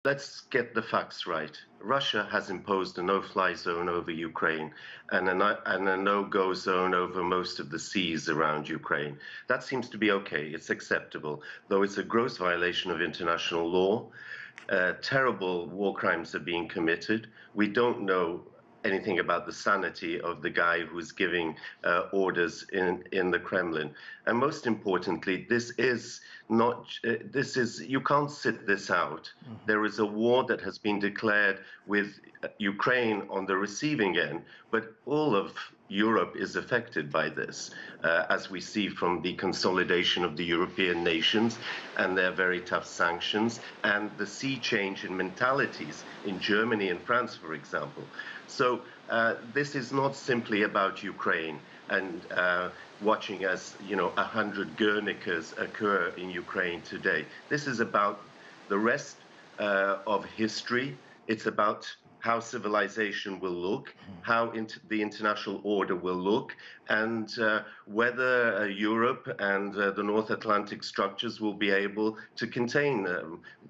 Let's get the facts right. Russia has imposed a no-fly zone over Ukraine and a no-go zone over most of the seas around Ukraine. That seems to be okay. It's acceptable, though it's a gross violation of international law. Terrible war crimes are being committed. We don't know anything about the sanity of the guy who's giving orders in the Kremlin. And most importantly, this is not, you can't sit this out. There is a war that has been declared with Ukraine on the receiving end, but all of Europe is affected by this, as we see from the consolidation of the European nations and their very tough sanctions and the sea change in mentalities in Germany and France, for example. So this is not simply about Ukraine and watching as 100 Guernicas occur in Ukraine today. This is about the rest of history. It's about how civilization will look, how the international order will look, and whether Europe and the North Atlantic structures will be able to contain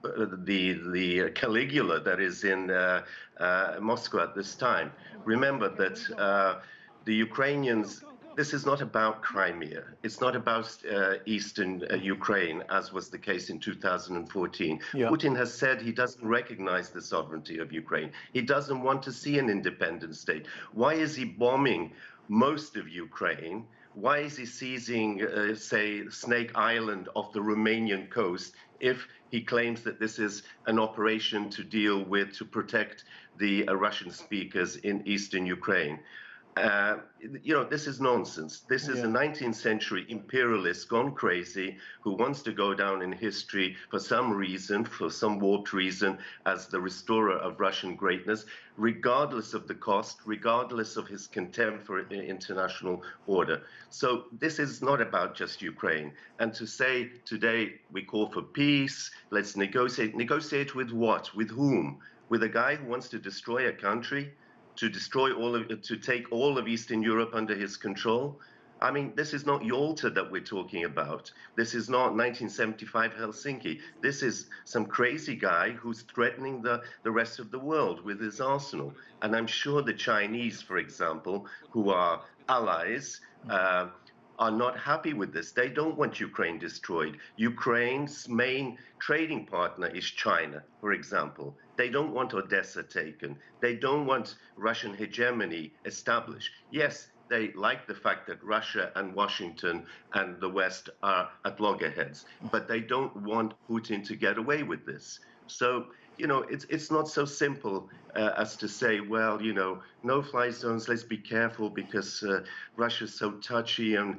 the Caligula that is in Moscow at this time. Remember that the Ukrainians, this is not about Crimea. It's not about eastern Ukraine, as was the case in 2014. Yeah. Putin has said he doesn't recognize the sovereignty of Ukraine. He doesn't want to see an independent state. Why is he bombing most of Ukraine? Why is he seizing, say, Snake Island off the Romanian coast if he claims that this is an operation to deal with, to protect the Russian speakers in eastern Ukraine? This is nonsense. This is a 19th century imperialist gone crazy who wants to go down in history for some reason, for some warped reason, as the restorer of Russian greatness, regardless of the cost, regardless of his contempt for international order. So this is not about just Ukraine. And to say today we call for peace, let's negotiate. Negotiate with what? With whom? With a guy who wants to destroy a country? To destroy to take all of Eastern Europe under his control? I mean, this is not Yalta that we're talking about. This is not 1975 Helsinki. This is some crazy guy who's threatening the rest of the world with his arsenal. And I'm sure the Chinese, for example, who are allies, are not happy with this. They don't want Ukraine destroyed. Ukraine's main trading partner is China, for example. They don't want Odessa taken. They don't want Russian hegemony established. Yes, they like the fact that Russia and Washington and the West are at loggerheads, but they don't want Putin to get away with this. So, it's not so simple as to say, well, no-fly zones, let's be careful because Russia's so touchy and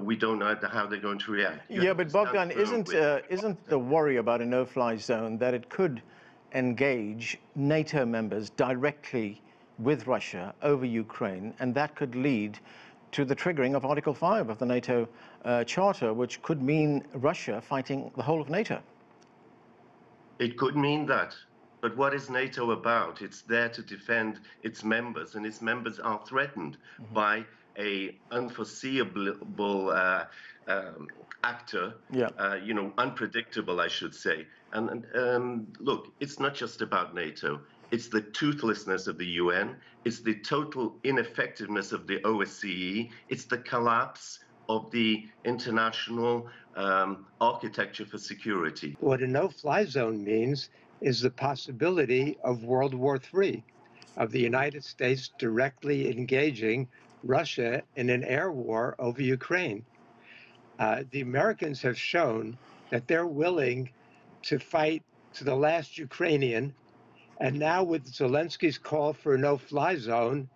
we don't know how they're going to react. Yeah, but Bohdan, isn't the worry about a no-fly zone that it could engage NATO members directly with Russia over Ukraine, and that could lead to the triggering of Article 5 of the NATO Charter, which could mean Russia fighting the whole of NATO? It could mean that. But what is NATO about? It's there to defend its members, and its members are threatened by an unforeseeable actor, unpredictable, I should say. And look, it's not just about NATO. It's the toothlessness of the UN. It's the total ineffectiveness of the OSCE. It's the collapse of the international architecture for security. What a no-fly zone means is the possibility of World War III, of the United States directly engaging Russia in an air war over Ukraine. The Americans have shown that they're willing to fight to the last Ukrainian, and now with Zelensky's call for a no-fly zone,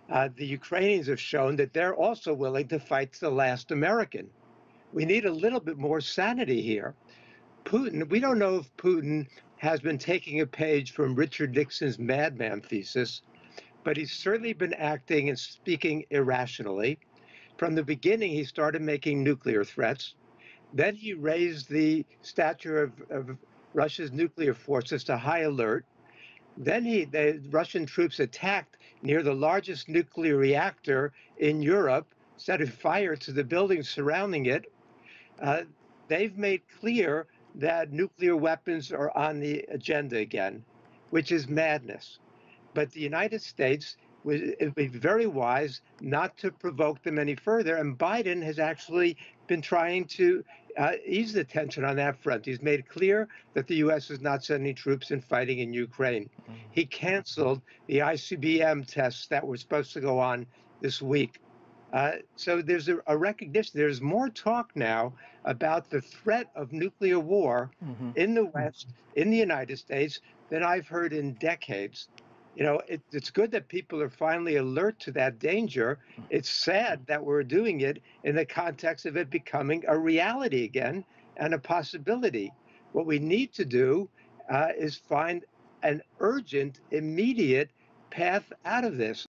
the Ukrainians have shown that they're also willing to fight to the last American. We need a little bit more sanity here. Putin, we don't know if Putin has been taking a page from Richard Nixon's madman thesis, but he's certainly been acting and speaking irrationally. From the beginning, he started making nuclear threats. Then he raised the stature of Russia's nuclear forces to high alert. Then the Russian troops attacked near the largest nuclear reactor in Europe, setting fire to the buildings surrounding it. They've made clear that nuclear weapons are on the agenda again, which is madness. But the United States would be very wise not to provoke them any further. And Biden has actually been trying to ease the tension on that front. He's made clear that the U.S. is not sending troops and fighting in Ukraine. He canceled the ICBM tests that were supposed to go on this week. So there's a recognition. There's more talk now about the threat of nuclear war in the West, in the United States, than I've heard in decades. You know, it's good that people are finally alert to that danger. It's sad that we're doing it in the context of it becoming a reality again and a possibility. What we need to do is find an urgent, immediate path out of this.